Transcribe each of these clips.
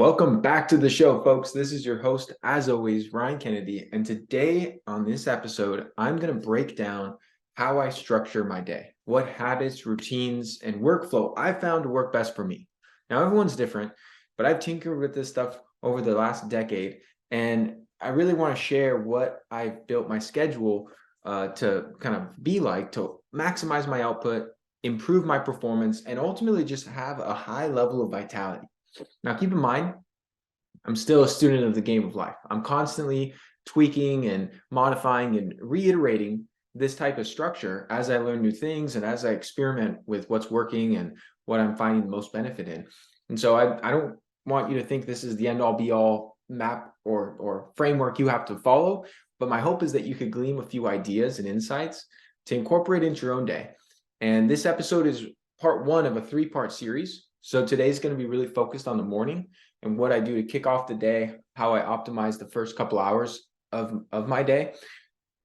Welcome back to the show, folks. This is your host, as always, Ryan Kennedy. And today on this episode, I'm going to break down how I structure my day, what habits, routines, and workflow I found to work best for me. Now, everyone's different, but I've tinkered with this stuff over the last decade, and I really want to share what I've built my schedule to kind of be like to maximize my output, improve my performance, and ultimately just have a high level of vitality. Now, keep in mind, I'm still a student of the game of life. I'm constantly tweaking and modifying and reiterating this type of structure as I learn new things and as I experiment with what's working and what I'm finding the most benefit in. And so I don't want you to think this is the end all be all map or framework you have to follow, but my hope is that you could glean a few ideas and insights to incorporate into your own day. And this episode is part one of a three-part series. So today's going to be really focused on the morning and what I do to kick off the day, how I optimize the first couple hours of my day.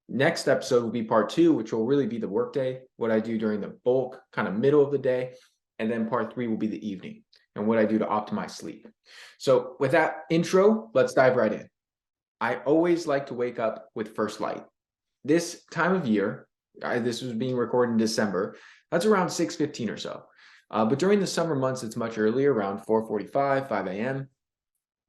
Next episode will be part two, which will really be the workday, what I do during the bulk, kind of middle of the day. And then part three will be the evening and what I do to optimize sleep. So with that intro, let's dive right in. I always like to wake up with first light. This time of year, this was being recorded in December, that's around 6:15 or so. But during the summer months, it's much earlier, around 4:45, 5 a.m.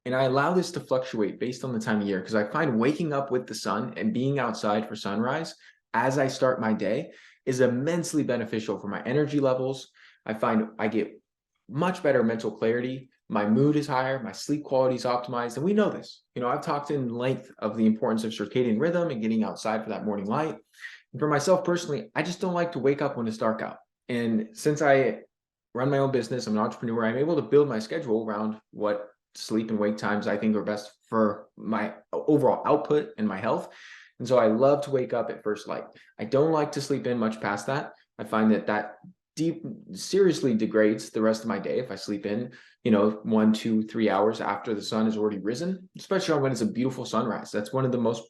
And I allow this to fluctuate based on the time of year because I find waking up with the sun and being outside for sunrise as I start my day is immensely beneficial for my energy levels. I find I get much better mental clarity. My mood is higher, my sleep quality is optimized, and we know this. I've talked in length of the importance of circadian rhythm and getting outside for that morning light. And for myself personally, I just don't like to wake up when it's dark out. And since I run my own business, I'm an entrepreneur, I'm able to build my schedule around what sleep and wake times I think are best for my overall output and my health. And so I love to wake up at first light. I don't like to sleep in much past that. I find that seriously degrades the rest of my day if I sleep in, 1, 2, 3 hours after the sun has already risen, especially when it's a beautiful sunrise. That's one of the most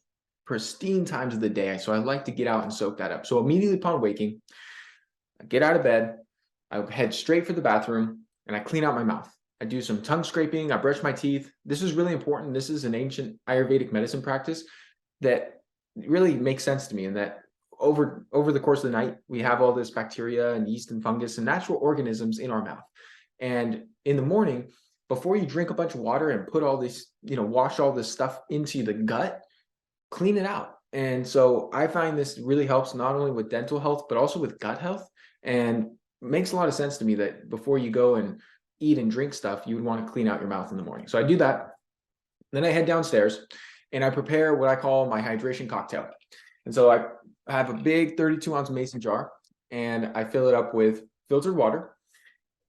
pristine times of the day. So I like to get out and soak that up. So immediately upon waking, I get out of bed, I head straight for the bathroom, and I clean out my mouth. I do some tongue scraping, I brush my teeth. This is really important. This is an ancient Ayurvedic medicine practice that really makes sense to me, and that over the course of the night, we have all this bacteria and yeast and fungus and natural organisms in our mouth. And in the morning, before you drink a bunch of water and put all this, wash all this stuff into the gut, clean it out. And so I find this really helps not only with dental health, but also with gut health. And makes a lot of sense to me that before you go and eat and drink stuff, you would want to clean out your mouth in the morning. So I do that. Then I head downstairs and I prepare what I call my hydration cocktail. And so I have a big 32-ounce mason jar and I fill it up with filtered water.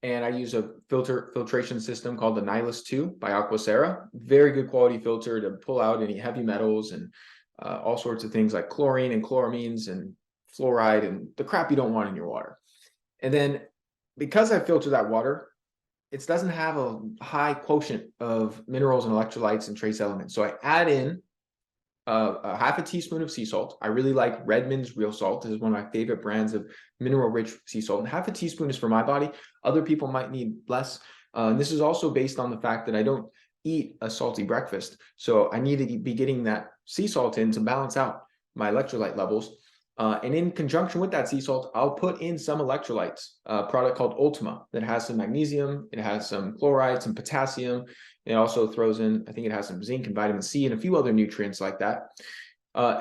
And I use a filtration system called the Nihilus 2 by Aquacera. Very good quality filter to pull out any heavy metals and all sorts of things like chlorine and chloramines and fluoride and the crap you don't want in your water. And then because I filter that water, it doesn't have a high quotient of minerals and electrolytes and trace elements. So I add in a half a teaspoon of sea salt. I really like Redmond's Real Salt. This is one of my favorite brands of mineral-rich sea salt. And half a teaspoon is for my body. Other people might need less. And this is also based on the fact that I don't eat a salty breakfast. So I need to be getting that sea salt in to balance out my electrolyte levels. And in conjunction with that sea salt, I'll put in some electrolytes, a product called Ultima that has some magnesium, it has some chloride, some potassium. It also throws in, I think it has some zinc and vitamin C and a few other nutrients like that.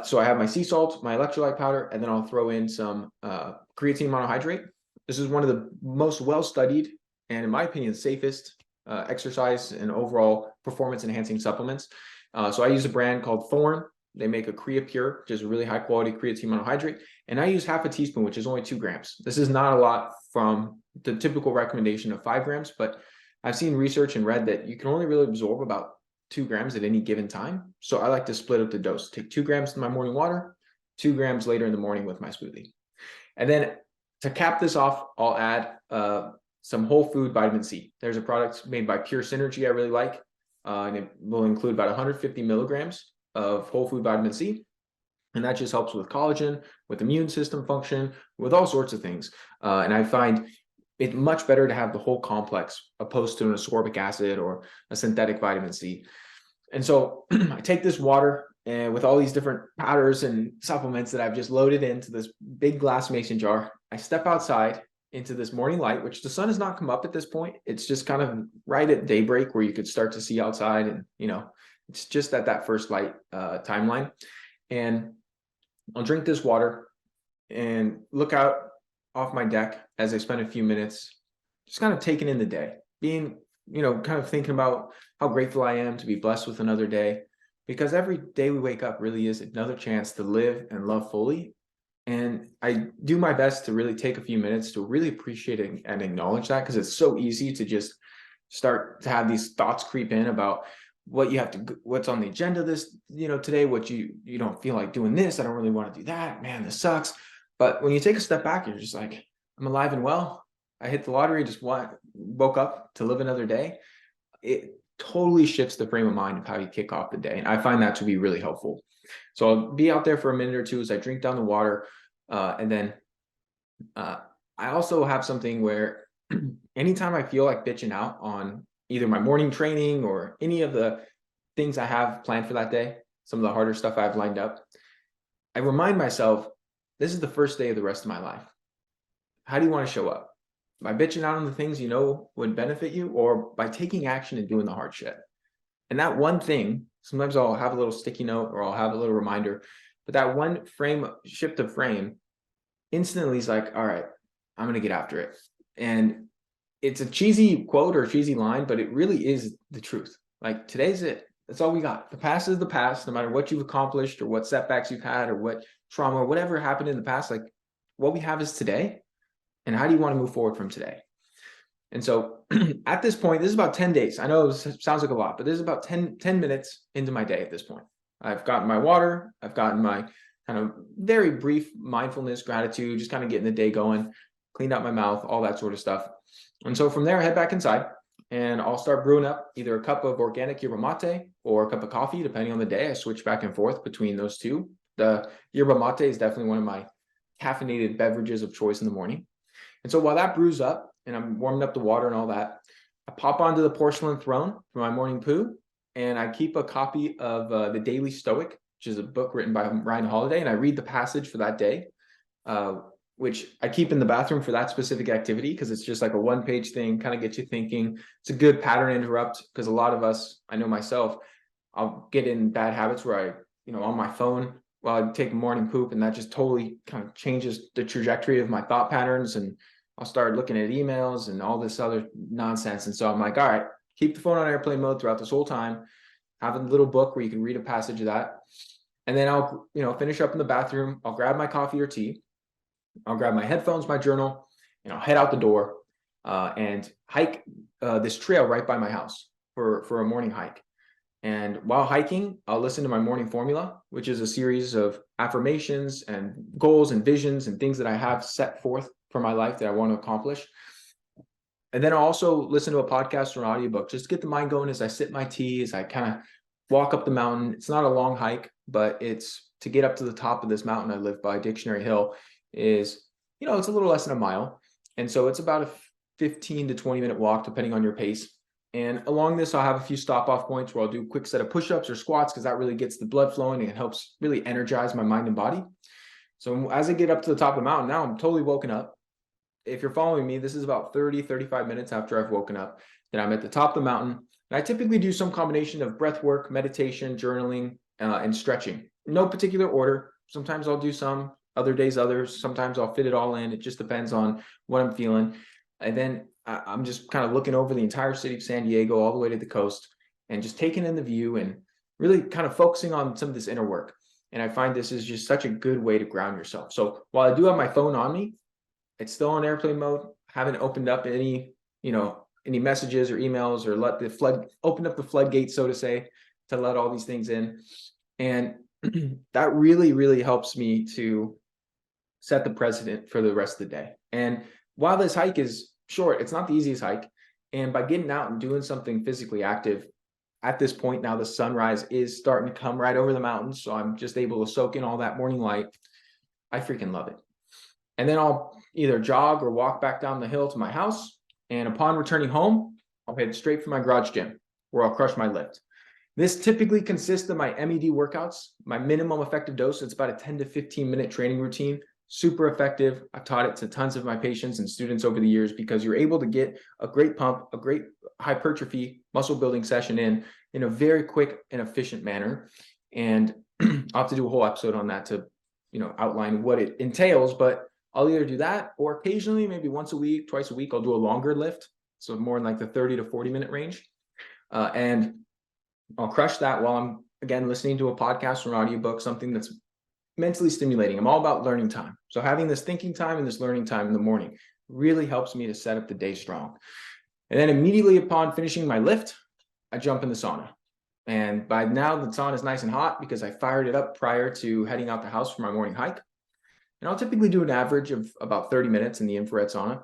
So I have my sea salt, my electrolyte powder, and then I'll throw in some creatine monohydrate. This is one of the most well-studied and, in my opinion, safest exercise and overall performance-enhancing supplements. So I use a brand called Thorne. They make a CreaPure, which is a really high quality creatine monohydrate. And I use half a teaspoon, which is only 2 grams. This is not a lot from the typical recommendation of 5 grams, but I've seen research and read that you can only really absorb about 2 grams at any given time. So I like to split up the dose, take 2 grams in my morning water, 2 grams later in the morning with my smoothie. And then to cap this off, I'll add some whole food vitamin C. There's a product made by Pure Synergy I really like, and it will include about 150 milligrams of whole food vitamin C. And that just helps with collagen, with immune system function, with all sorts of things. And I find it's much better to have the whole complex opposed to an ascorbic acid or a synthetic vitamin C. And so I take this water and with all these different powders and supplements that I've just loaded into this big glass mason jar, I step outside into this morning light, which the sun has not come up at this point. It's just kind of right at daybreak where you could start to see outside, and it's just at that first light timeline. And I'll drink this water and look out off my deck as I spend a few minutes just kind of taking in the day, being, kind of thinking about how grateful I am to be blessed with another day, because every day we wake up really is another chance to live and love fully. And I do my best to really take a few minutes to really appreciate it and acknowledge that, because it's so easy to just start to have these thoughts creep in about what's on the agenda this, today, what you don't feel like doing this. I don't really want to do that. Man, this sucks. But when you take a step back, you're just like, I'm alive and well. I hit the lottery, woke up to live another day. It totally shifts the frame of mind of how you kick off the day. And I find that to be really helpful. So I'll be out there for a minute or two as I drink down the water. And then I also have something where anytime I feel like bitching out on either my morning training or any of the things I have planned for that day, some of the harder stuff I have lined up, I remind myself, this is the first day of the rest of my life. How do you want to show up? By bitching out on the things would benefit you, or by taking action and doing the hard shit? And that one thing, sometimes I'll have a little sticky note or I'll have a little reminder, but that one shift of frame instantly is like, all right, I'm going to get after it. And it's a cheesy quote or a cheesy line, but it really is the truth. Like, today's it. That's all we got. The past is the past, no matter what you've accomplished or what setbacks you've had or what trauma or whatever happened in the past. Like, what we have is today. And how do you want to move forward from today? And so at this point, this is about 10 days. I know it sounds like a lot, but this is about 10 minutes into my day at this point. I've gotten my water. I've gotten my kind of very brief mindfulness, gratitude, just kind of getting the day going, cleaned out my mouth, all that sort of stuff. And so from there, I head back inside and I'll start brewing up either a cup of organic yerba mate or a cup of coffee, depending on the day. I switch back and forth between those two. The yerba mate is definitely one of my caffeinated beverages of choice in the morning. And so while that brews up and I'm warming up the water and all that, I pop onto the porcelain throne for my morning poo, and I keep a copy of The Daily Stoic, which is a book written by Ryan Holiday, and I read the passage for that day, which I keep in the bathroom for that specific activity, because it's just like a one-page thing, kind of gets you thinking. It's a good pattern interrupt, because a lot of us, I know myself, I'll get in bad habits where on my phone while I take a morning poop, and that just totally kind of changes the trajectory of my thought patterns, and I'll start looking at emails and all this other nonsense. And so I'm like, all right, keep the phone on airplane mode throughout this whole time. Have a little book where you can read a passage of that. And then I'll, finish up in the bathroom. I'll grab my coffee or tea. I'll grab my headphones, my journal, and I'll head out the door and hike this trail right by my house for a morning hike. And while hiking, I'll listen to my morning formula, which is a series of affirmations and goals and visions and things that I have set forth for my life that I want to accomplish. And then I'll also listen to a podcast or an audiobook just to get the mind going as I sip my tea, as I kind of walk up the mountain. It's not a long hike, but it's to get up to the top of this mountain I live by, Dictionary Hill, is, it's a little less than a mile. And so it's about a 15 to 20 minute walk, depending on your pace. And along this, I'll have a few stop off points where I'll do a quick set of push-ups or squats, because that really gets the blood flowing and it helps really energize my mind and body. So as I get up to the top of the mountain, now I'm totally woken up. If you're following me, this is about 35 minutes after I've woken up, that I'm at the top of the mountain. And I typically do some combination of breath work, meditation, journaling, and stretching. No particular order. Sometimes I'll do some, other days others. Sometimes I'll fit it all in. It just depends on what I'm feeling. And then I'm just kind of looking over the entire city of San Diego all the way to the coast and just taking in the view and really kind of focusing on some of this inner work. And I find this is just such a good way to ground yourself. So while I do have my phone on me, it's still on airplane mode. Haven't opened up any messages or emails, or open up the floodgate, so to say, to let all these things in. And that really, really helps me to set the precedent for the rest of the day. And while this hike is short, it's not the easiest hike. And by getting out and doing something physically active, at this point now the sunrise is starting to come right over the mountains. So I'm just able to soak in all that morning light. I freaking love it. And then I'll, either jog or walk back down the hill to my house. And upon returning home, I'll head straight for my garage gym where I'll crush my lift. This typically consists of my MED workouts, my minimum effective dose. It's about a 10 to 15 minute training routine. Super effective. I've taught it to tons of my patients and students over the years because you're able to get a great pump, a great hypertrophy muscle building session in a very quick and efficient manner. And I'll have to do a whole episode on that to, outline what it entails, but I'll either do that or occasionally, maybe once a week, twice a week, I'll do a longer lift. So more in like the 30 to 40 minute range. And I'll crush that while I'm, again, listening to a podcast or an audiobook, something that's mentally stimulating. I'm all about learning time. So having this thinking time and this learning time in the morning really helps me to set up the day strong. And then immediately upon finishing my lift, I jump in the sauna. And by now the sauna is nice and hot because I fired it up prior to heading out the house for my morning hike. And I'll typically do an average of about 30 minutes in the infrared sauna.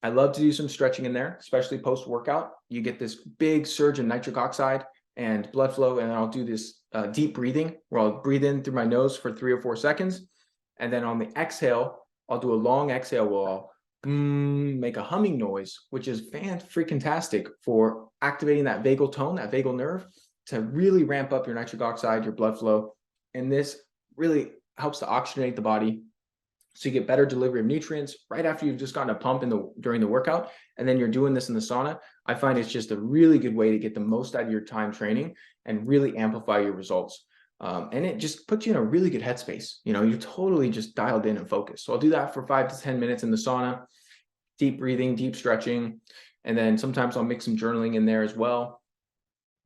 I love to do some stretching in there, especially post-workout. You get this big surge in nitric oxide and blood flow, and I'll do this deep breathing where I'll breathe in through my nose for 3 or 4 seconds. And then on the exhale, I'll do a long exhale where I'll make a humming noise, which is fan-freaking-tastic for activating that vagal tone, that vagal nerve, to really ramp up your nitric oxide, your blood flow. And this really helps to oxygenate the body so you get better delivery of nutrients right after you've just gotten a pump during the workout. And then you're doing this in the sauna. I find it's just a really good way to get the most out of your time training and really amplify your results. And it just puts you in a really good headspace. You're totally just dialed in and focused. So I'll do that for 5 to 10 minutes in the sauna, deep breathing, deep stretching. And then sometimes I'll mix some journaling in there as well.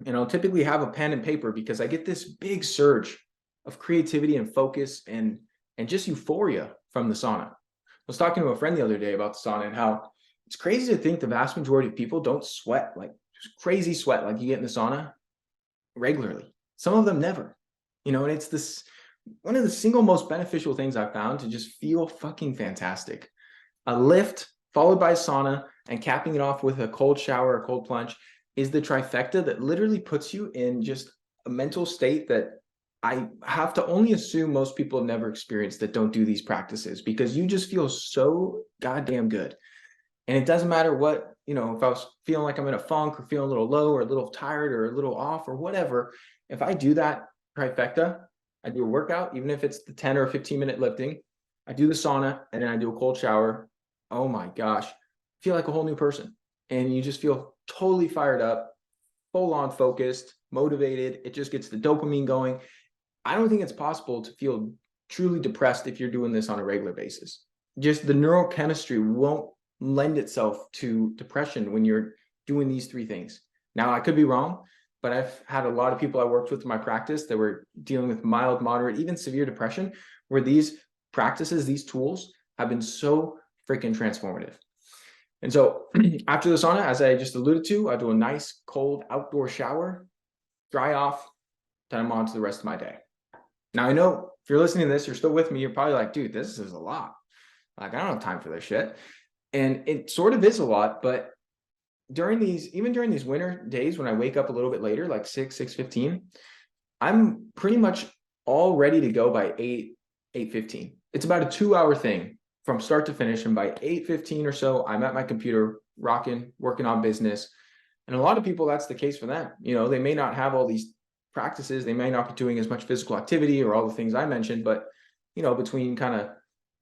And I'll typically have a pen and paper because I get this big surge of creativity and focus and just euphoria from the sauna. I was talking to a friend the other day about the sauna and how it's crazy to think the vast majority of people don't sweat, like crazy sweat, like you get in the sauna regularly. Some of them never, and it's this one of the single most beneficial things I've found to just feel fucking fantastic. A lift followed by a sauna and capping it off with a cold shower or cold plunge is the trifecta that literally puts you in just a mental state that I have to only assume most people have never experienced that don't do these practices, because you just feel so goddamn good. And it doesn't matter what, if I was feeling like I'm in a funk or feeling a little low or a little tired or a little off or whatever, if I do that trifecta, I do a workout, even if it's the 10 or 15 minute lifting, I do the sauna, and then I do a cold shower. Oh my gosh, I feel like a whole new person. And you just feel totally fired up, full on focused, motivated. It just gets the dopamine going. I don't think it's possible to feel truly depressed if you're doing this on a regular basis. Just the neurochemistry won't lend itself to depression when you're doing these 3 things. Now, I could be wrong, but I've had a lot of people I worked with in my practice that were dealing with mild, moderate, even severe depression, where these practices, these tools have been so freaking transformative. And so after the sauna, as I just alluded to, I do a nice cold outdoor shower, dry off, then I'm on to the rest of my day. Now, I know if you're listening to this, you're still with me, you're probably like, dude, this is a lot. Like, I don't have time for this shit. And it sort of is a lot, but even during these winter days when I wake up a little bit later, like 6:15, I'm pretty much all ready to go by 8:15. It's about a 2-hour thing from start to finish. And by 8:15 or so, I'm at my computer working on business. And a lot of people, that's the case for them. They may not have all these practices, they may not be doing as much physical activity or all the things I mentioned, but between kind of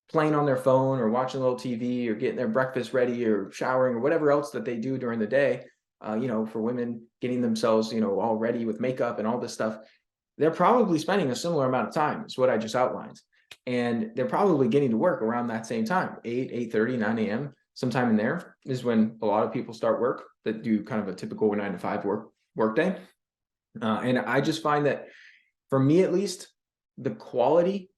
playing on their phone or watching a little TV or getting their breakfast ready or showering or whatever else that they do during the day, for women getting themselves, all ready with makeup and all this stuff, they're probably spending a similar amount of time is what I just outlined. And they're probably getting to work around that same time, 8:30, 9 a.m. Sometime in there is when a lot of people start work that do kind of a typical 9 to 5 work day. And I just find that, for me at least, the quality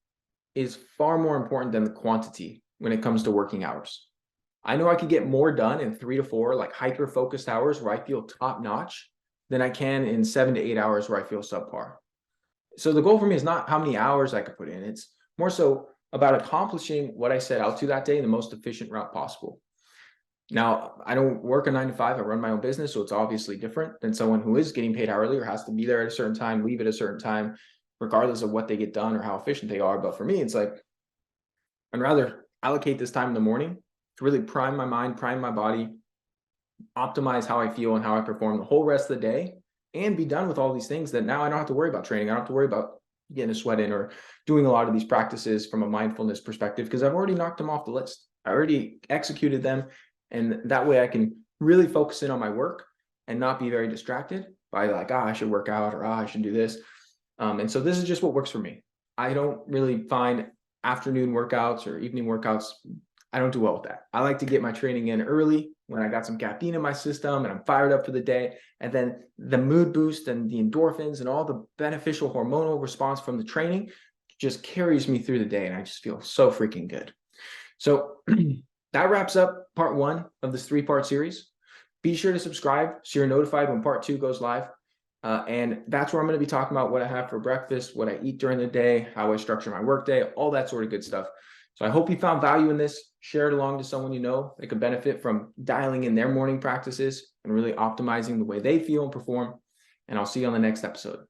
is far more important than the quantity when it comes to working hours. I know I could get more done in 3 to 4 like hyper-focused hours where I feel top-notch than I can in 7 to 8 hours where I feel subpar. So the goal for me is not how many hours I could put in. It's more so about accomplishing what I set out to that day in the most efficient route possible. Now, I don't work a 9 to 5. I run my own business, so it's obviously different than someone who is getting paid hourly or has to be there at a certain time, leave at a certain time, regardless of what they get done or how efficient they are. But for me, it's like, I'd rather allocate this time in the morning to really prime my mind, prime my body, optimize how I feel and how I perform the whole rest of the day, and be done with all these things that now I don't have to worry about training. I don't have to worry about getting a sweat in or doing a lot of these practices from a mindfulness perspective because I've already knocked them off the list. I already executed them. And that way I can really focus in on my work and not be very distracted by like, I should work out or I should do this. And so this is just what works for me. I don't really find afternoon workouts or evening workouts. I don't do well with that. I like to get my training in early when I got some caffeine in my system and I'm fired up for the day. And then the mood boost and the endorphins and all the beneficial hormonal response from the training just carries me through the day. And I just feel so freaking good. So that wraps up part 1 of this 3-part series. Be sure to subscribe so you're notified when part 2 goes live. And that's where I'm going to be talking about what I have for breakfast, what I eat during the day, how I structure my workday, all that sort of good stuff. So I hope you found value in this. Share it along to someone you know that could benefit from dialing in their morning practices and really optimizing the way they feel and perform. And I'll see you on the next episode.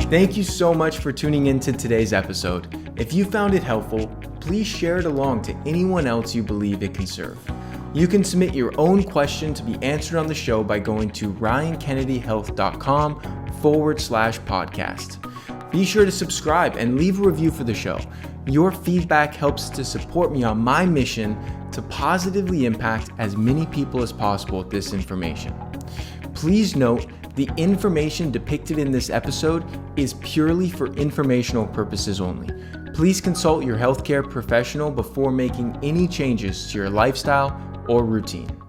Thank you so much for tuning into today's episode. If you found it helpful, please share it along to anyone else you believe it can serve. You can submit your own question to be answered on the show by going to ryankennedyhealth.com/podcast. Be sure to subscribe and leave a review for the show. Your feedback helps to support me on my mission to positively impact as many people as possible with this information. Please note, the information depicted in this episode is purely for informational purposes only. Please consult your healthcare professional before making any changes to your lifestyle or routine.